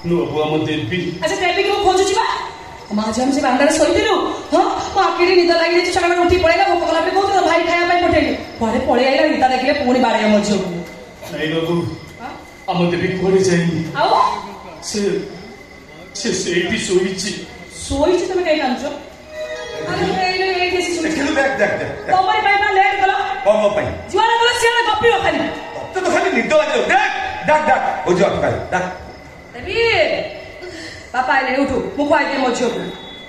ନୁହଁ ଆମ ଦେବୀ। ଆଚ୍ଛା ଦେବୀ କେଉଁ ଖୋଜୁଛି ବା? ମାଝି ଆମେ ସେ ବାନ୍ଦାରେ ଶୋଇଥିଲୁ। ହଁ ମୋ ଆଖିରେ ନିଦ ଲାଗିଯାଇଛି, ସକାଳେ ଉଠି ପଳେଇଲା, ଭୋକ କଲା ପରେ କହୁଥିଲ ଭାଇ ଖାଇବା ପାଇଁ ପଠେଇଲି, କୁଆଡେ ପଳେଇ ଆଇଲା, ନିଦ ଦେଖିଲେ ପୁଣି ବାଡ଼େଇ ମୋ ଝିଅକୁ। ନାଇଁ ବାବୁ, ଆମ ଦେବୀ କୁଆଡେ ଯାଇନି। ଆଉ ସେ ସେଇଠି ଶୋଇଛି। ଶୋଇଛି? ତମେ କାହିଁ କାନ୍ଦୁଛ? ତମରି ପାଇଁ ବା ଲେଟ୍ କଲ। କଣ ପାଇଁ? ଯୁଆଡେ ଗଲ ସିଆଡେ ଗପିବ ଖାଲି। ତତେ ତ ଖାଲି ନିଦ ଲାଗିବ। ଡାକ୍ ଓଝି ଡାକ୍। ଦେବୀ ବାପା ଆଇଲେ, ଉଠୁ, ମୁଁ ଖୁଆଇଦିଏ ମୋ ଝିଅକୁ।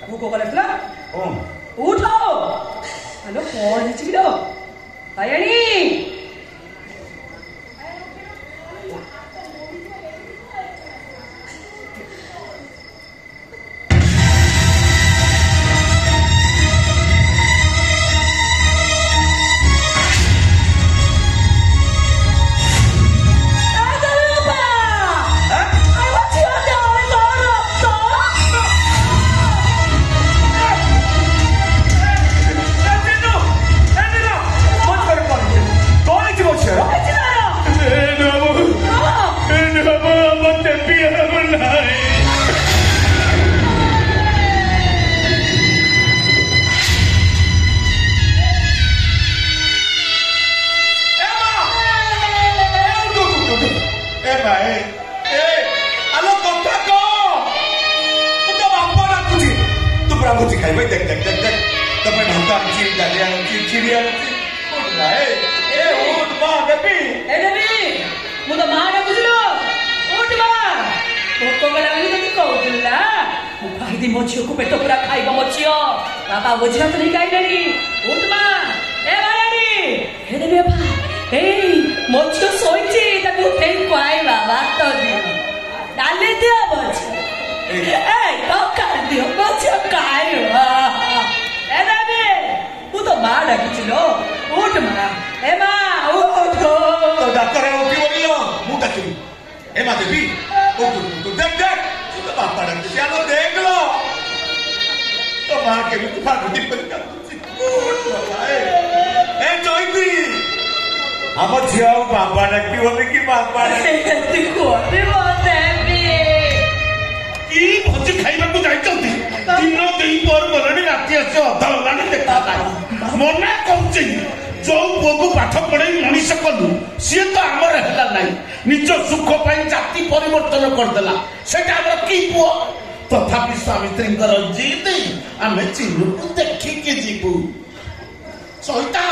ଭୋକ କଲେ ଥିଲା ଉଠ। ହ୍ୟାଲୋ କଣ ହେଇଛି କି ଭାଇଆଣୀ? ମୋ ଝିଅକୁ ପେଟ ପୁରା ଖାଇବ ମୋ ଝିଅ। ବାପା ବୁଝିବା ତ ନେଇ ଖାଇଲେଣି। ଉଠ ମା, ଏ ଭାଇଆଣୀ, ହେ ଦେବୀ ବାପା, ଏଇ ମୋ ଝିଅ ଶୋଇଛି, ତାକୁ ଉଠେଇ ଖୁଆଇବା, ଭାତ ଦିଅ, ଡାଲି ଦିଅ ମୋ ଝିଅ, ଏଇ ତରକାରୀ ଦିଅ ମୋ ଝିଅ ଖାଇବ। ଏ ଦେବୀ, ମୁଁ ତ ମା ଡାକିଛି ଲୋ, ଉଠ ମା, ଏ ମା ଉଠ। ଡାକ୍ତର ଉଠିବନି ଲୋ, ମୁଁ ଡାକିବି। ଏ ମା ଦେବୀ, ଦେଖ ବାପା ଡାକୁଛି, ଆଗ ଦେଖ ଲୋ, ତ ମା କେମିତି ଫାଟୁଟି କରି କାନ୍ଦୁଛି। ଏ ଜୟନ୍ତୀ, ଆମ ଝିଅ ଆଉ ବାପା ଡାକିବନି କି ବାପା କି ଭୋଜି ଖାଇବାକୁ ଯାଇଛନ୍ତି? ଦିନ ଦୁଇ ପର ଗଲେଣି, ରାତି ଆସି ଅଧା ହେଲାଣି, ଦେଖା ନାହିଁ। ମନା କରୁଛି, ଯୋଉ ପୁଅକୁ ପାଠ ପଢେଇ ମଣିଷ କଲୁ ସିଏ ତ ଆମର ହେଲା ନାହିଁ, ନିଜ ସୁଖ ପାଇଁ ଜାତି ପରିବର୍ତ୍ତନ କରିଦେଲା। ସେଟା ଆମର କି ପୁଅ? ତଥାପି ସ୍ୱାମୀ ସ୍ତ୍ରୀଙ୍କର ଜିଦ୍, ଆମେ ଚିନୁକୁ ଦେଖିକି ଯିବୁ। ଚଇତା,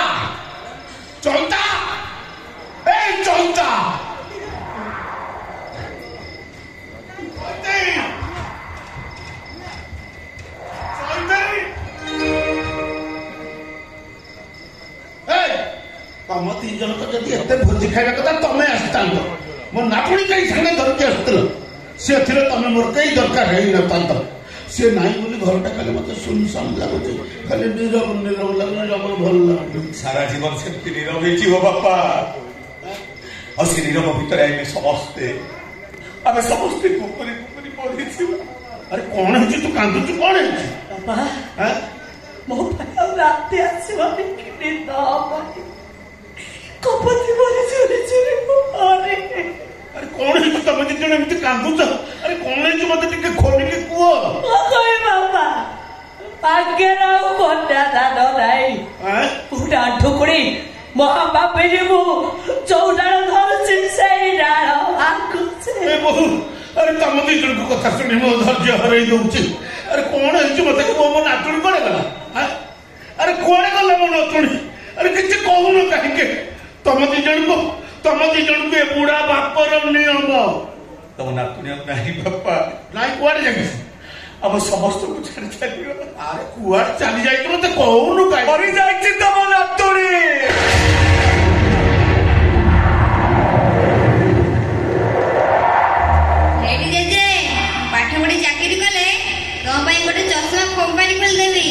ଚଇତା, ଏ ଚଇତା, ତମ ଦି ଜଣକ ଯଦି ଏତେ ଭୋଜି ଖାଇବା କଥା ତମେ ଆସିଥାନ୍ତ। ମୋ ନାତୁଣୀ କାହିଁ ସାଙ୍ଗେ ଧରିକି ଆସିଥିଲ? ସେଥିରେ ତମେ ମୋର କେହି ଦରକାର ହେଇନଥାନ୍ତ। ସିଏ ନାହିଁ ବୋଲି ଘରଟା ଖାଲି ମତେ ଶୂନଶାନ ଲାଗୁଛି, ଖାଲି ନିରବ ନିରବ ଲାଗୁଛି, ଜମା ଭଲ ଲାଗୁଛି। ସାରା ଜୀବନ ସେମିତି ନିରବ ହେଇଯିବ ବାପା। ଆଉ ସେ ନିରବ ଭିତରେ ଆମେ ସମସ୍ତେ କୁକୁରି ପଡିଛୁ। ଆରେ କଣ ହେଇଛି? ତୁ କାନ୍ଦୁଛୁ କଣ ହେଇଛି? ବାପା ମୋ ପାଇଁ ଆଉ ରାତି ଆସିବନି କି ନିଦ ହବନି, କପତି ଭରି ଚୋରି ଚୋରି ଆରେ କଣ ହେଇଛି? ତମେ ଦି ଜଣ ଏମିତି କାନ୍ଦୁଛ? ଆରେ କଣ ହେଇଛି ମତେ ଟିକେ ଖୋଲିକି କୁହ। ବାପା ଭାଗ୍ୟରେ ଆଉ କନ୍ୟା ଦାନ ନାହିଁ। ଗୋଟେ ଆଣ୍ଠୁ କୁଡି ମହାପାପିନି ମୁଁ ଯୋଉ ଡାଳ ଧରୁଛି ସେଇ ଡାଳ ଭାଙ୍ଗୁଛି। ଆରେ ତମ ଦି ଜଣଙ୍କ କଥା ଶୁଣି ମୋ ଧୈର୍ଯ୍ୟ ହରେଇ ଦଉଛି। ଆରେ କଣ ହେଇଛି ମତେ କୁହ? ମୋ ନାତୁଣୀ କୁଆଡେ ଗଲା? ଆରେ କୁଆଡେ ଗଲା ମୋ ନାତୁଣୀ? ଆରେ କିଛି କହୁନ କାହିଁକି? ତମ ଦି ଜଣଙ୍କୁ ଏ ବୁଢା ବାପର ନିୟମ। ତମ ନାତୁଣୀ ନାହିଁ ବାପା, ନାଇଁ କୁଆଡେ ଯାଇଛି? ଆମ ସମସ୍ତଙ୍କୁ ଛାଡି ଚାଲିଗଲା। ଆରେ କୁଆଡେ ଚାଲି ଯାଇଛି ମତେ କହୁନୁ କାହିଁ? ମରି ଯାଇଛି ତମ ନାତୁଣୀ। ପାଠ ପଢି ଚାକିରି କଲେ ତୋ ପାଇଁ ଗୋଟେ ଚଷମା କମ୍ପାନୀ ଖୋଲିଦେବି।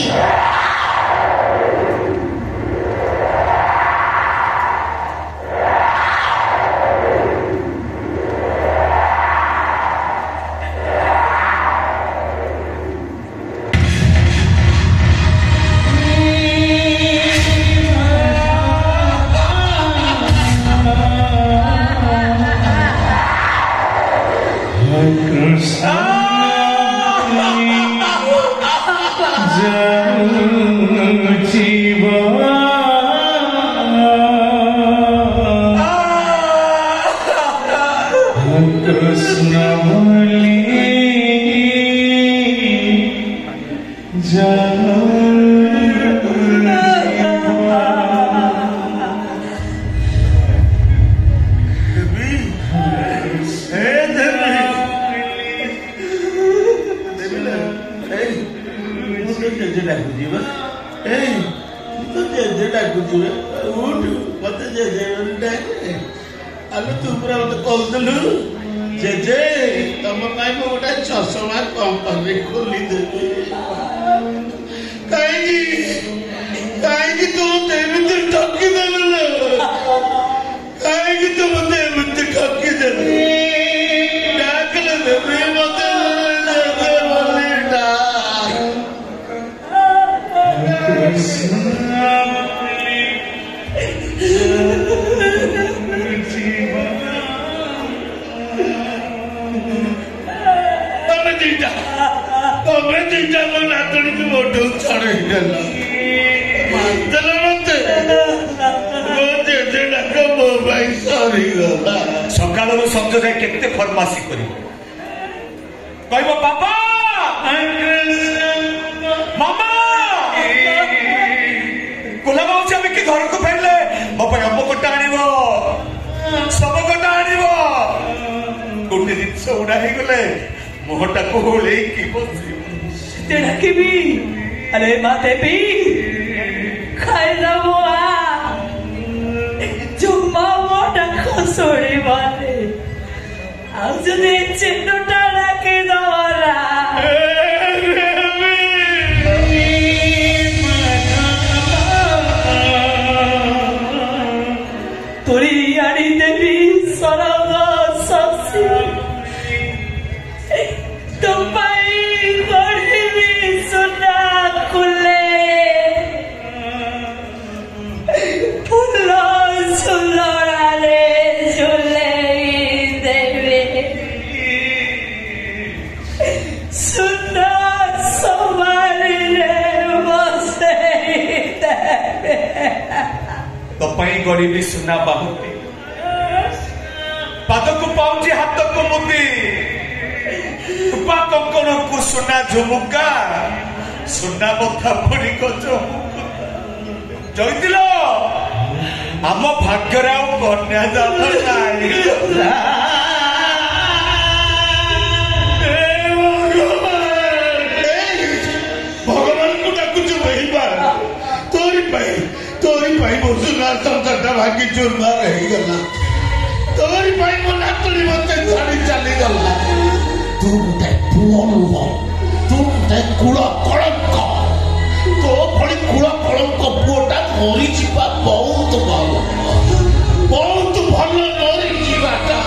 ସକାଳରୁ ସଞ୍ଜ ଯାଏ କେତେ ଫରମାସି କରିବ କହିବ ବାବା ମାମା କୋଲା ମାଉସୀ ଆମେ କି ଘରକୁ ଫେରିଲେ ମୋ ପାଇଁ ଅମକଟା ଆଣିବ ଶବକଟା ଆଣିବ ଗୋଟେ ଜିନିଷ ଉଡ଼ା ହେଇଗଲେ ମୁହଁଟାକୁ ଓଳେଇକି ବସିବ ଡାକିବି ଆରେ ମା ଦେବୀ ଖାଇଦବ ଜମା ମୋଟା ଖସୋଡ଼ିବାରେ ଆଉ ଯଦି ଚିହ୍ନଟା ଡାକି ଦବରା তোরি আড়ি দেবী সরগ শশী তোমাই গড়িবি সোনা কুলে ফুল সুলরালে ঝুলেই দেবে সুন্দর সবারিরে বসেই দেবে तपाईं गरीबी सुना बाहुती पादको पाउची हातको मुदी कंकणको सुना झुमुका सुना मथा पड़िको जयदिल आम भाग्यर कन्यादान भगवान को डाकुଛୁ बहिबा तोरी पाई बसुना संसारटा भागी चुरमार ହେଇଗଲା तोरी पाई ମୋ ନାତୁଣୀ ମତେ ଛାଡ଼ି ଚାଲିଗଲା ତୁ ଗୋଟେ ପୁଅ ନୁହଁ ତୁ ଗୋଟେ କୁଳ କଳଙ୍କ ତୋ ଭଳି କୁଳ କଳଙ୍କ ପୁଅଟା ମରିଯିବା ବହୁତ ଭଲ ମରିଯିବାଟା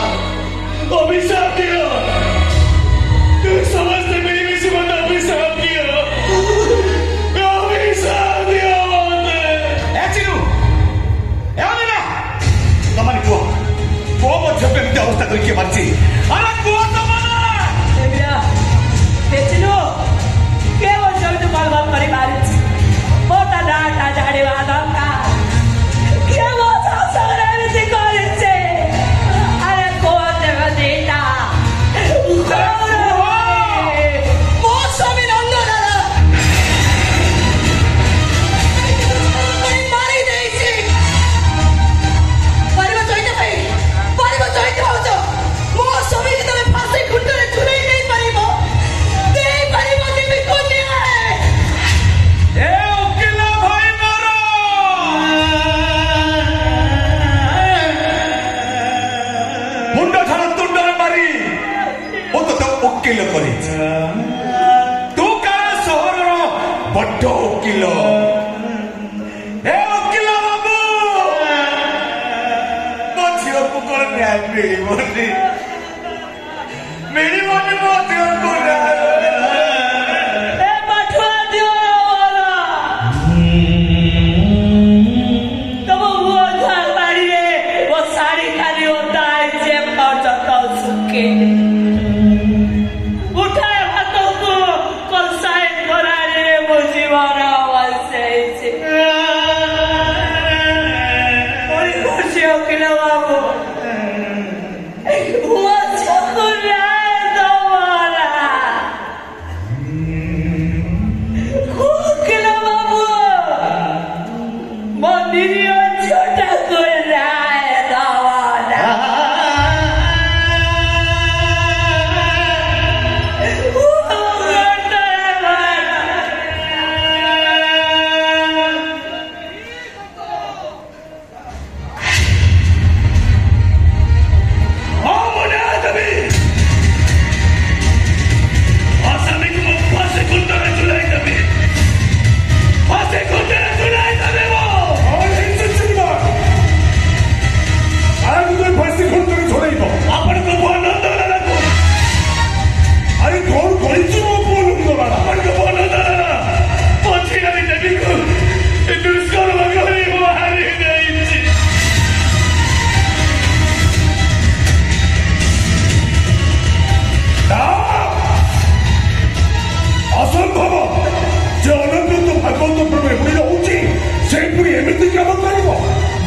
ଅଭିଶାପ ଦିଅ ତୁ ସମସ୍ତେ ମିଳିମିଶି ମତେ ଅଭିଶାପ ଦିଅ अवस्था करके मर्ची अरे कौन तो मना देविया बेचनो के वो जल्द बलबल करी मारिच मोटा डाटा झाड़ी वाला का के वो सासरे में से करिचे अरे कौन देव देता ओकिल करे तू का सहर बड्ड ओकिल ए ओकिल बाबू मो झील को कौन न्याय मिलबनी मो झील को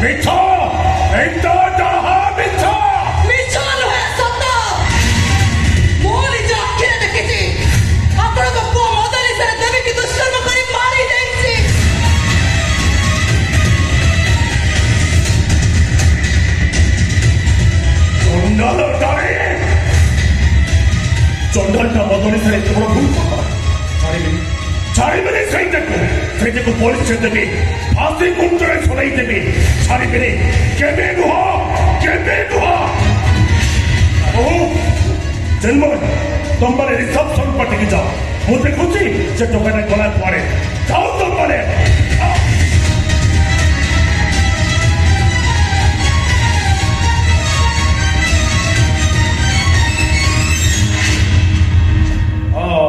ମିଛ ଏଇଟା ଯାହା ମିଛ ମିଛ ନୁହେଁ ସତ। ମୁଁ ନିଜ ଆଖିରେ ଦେଖିଛି ଆପଣଙ୍କ ପୁଅ ମଦ ନିଶାରେ ଦେବୀକି ଦୁଷ୍କର୍ମ କରି ମାରି ଦେଇଛି। ଚଣ୍ଡାଲଟା ମଦ ନିଶାରେ କେବଳ ଭୁଲ କଥା ଛାଡ଼ିବେନି ସେଇଟାକୁ ପରୀକ୍ଷା ଦେବି ଫାଶୀ କୁଣ୍ଡରେ ଛଡ଼ାଇ ଦେବି ଛାଡ଼ିବେନି କେବେ ନୁହଁ ଜନ୍ମ ତମମାନେ ରିସେପସନ ପାଟିକି ଯାଅ ମୁଁ ଦେଖୁଛି ସେ ଟଙ୍କାଟା ଗଲା ପରେ ଯାଅ ତମମାନେ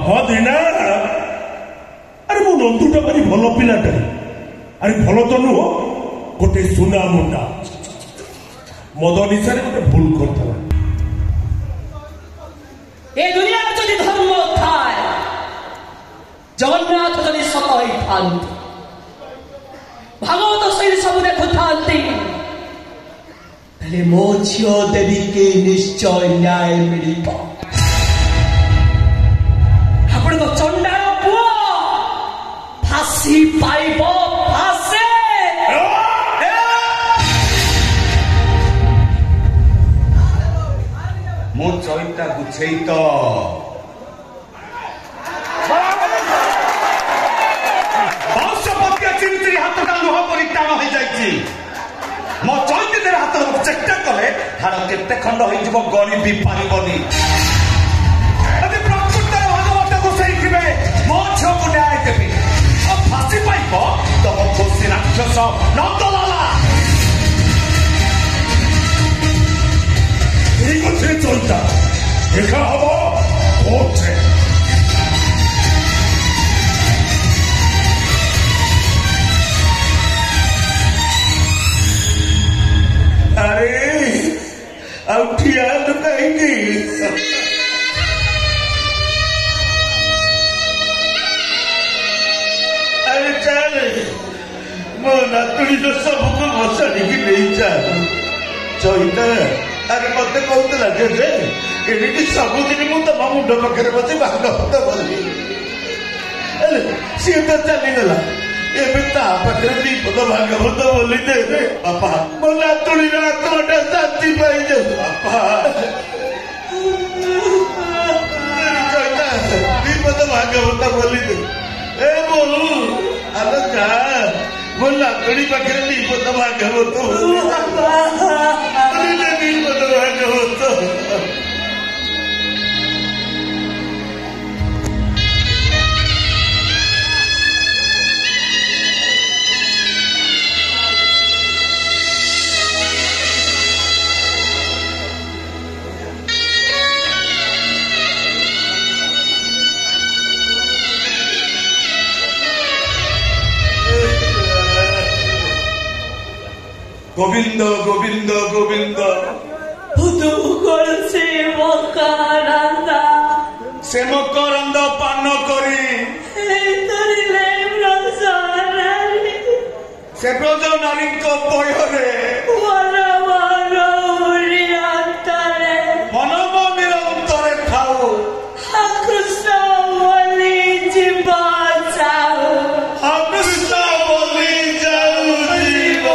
ହଁ ଦିନା ଆରେ ମୋ ନନ୍ଦୁଟା ଭାରି ଭଲ ପିଲାଟା ଆରେ ଭଲ ତ ନୁହଁ ଗୋଟେ ସୁନା ମୁଣ୍ଡା ମଦ ନିଶାରେ ଗୋଟେ ଭୁଲ କରିଥିଲା। ଏ ଦୁନିଆରେ ଯଦି ଧର୍ମ ଥାଏ ଜଗନ୍ନାଥ ଯଦି ସତ ହେଇଥାନ୍ତି ଭାଗବତ ଶୈଳୀ ସବୁ ଦେଖୁଥାନ୍ତି ତାହେଲେ ମୋ ଝିଅ ଦେବୀକି ନିଶ୍ଚୟ ନ୍ୟାୟ ମିଳିବ। ଆପଣଙ୍କ ଚଣ୍ଡାଳ ପୁଅ ଫାଶୀ ପାଇବ ଫାଶୀ। ମୁଁ ଚଇତା ଗୁଛେଇ ତ ବଂଶପତିଆ ଚିନ୍ତିରି ହାତଟା ଲୁହ ପରି ଟାଣ ହେଇଯାଇଛି। ମୋ ଚଇତି ଦେହରେ ହାତ ଦେବାକୁ ଚେଷ୍ଟା କଲେ ହାଡ଼ କେତେ ଖଣ୍ଡ ହେଇଯିବ ଗଣି ବି ପାରିବନି। ଯଦି ପ୍ରକୃତରେ ଭାଗବତ ଘୋଷେଇଥିବେ ମୋ ଝିଅକୁ ନ୍ୟାୟ ଦେବି ଆଉ ଫାଶୀ ପାଇବ ତମ ଖୁସି ରାକ୍ଷସ ନନ୍ଦଲାଲା। ଠିକ ଅଛି ଚଳିତା ଦେଖା ହବ କୋର୍ଟରେ। ଆରେ ଆଉ ଠିଆ ହେଲୁ କାହିଁକି? ଆରେ ଚାଲେ ମୋ ନାତୁଣୀର ସବୁକୁ ବସାଣିକି ନେଇ ଚାଲ। ଚଇତା ଆରେ ମତେ କହୁଥିଲା ଯେ ଏଣିକି ସବୁଦିନ ମୁଁ ତମ ମୁଣ୍ଡ ପାଖରେ ବସି ଭାଗବତ ବୋଲି ହେଲେ ସିଏ ତ ଚାଲିଗଲା ଏବେ ତା ପାଖରେ ବିପଦ ଭାଗବତ ବୋଲି ଦେବେ। ବାପା ମୋ ନାତୁଣୀର ଆତ୍ମାଟା ଶାନ୍ତି ପାଇଯାଉ। ବାପା ବିପଦ ଭାଗବତ ବୋଲି ଦେ ଏ ବୋଉ ଆଲୋ ଯା ମୋ ନାତୁଣୀ ପାଖରେ ବିପଦ ଭାଗବତ ବିପଦ ଭାଗବତ। গোবিন্দ গোবিন্দ গোবিন্দ সে মকরন্দ পান করি সে ব্রজ নারীଙ୍କ বয়রে মনম নিরন্তরে খাও কৃষ্ণ বলি জীব চাও কৃষ্ণ বলি যাও জীব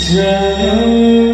Jangan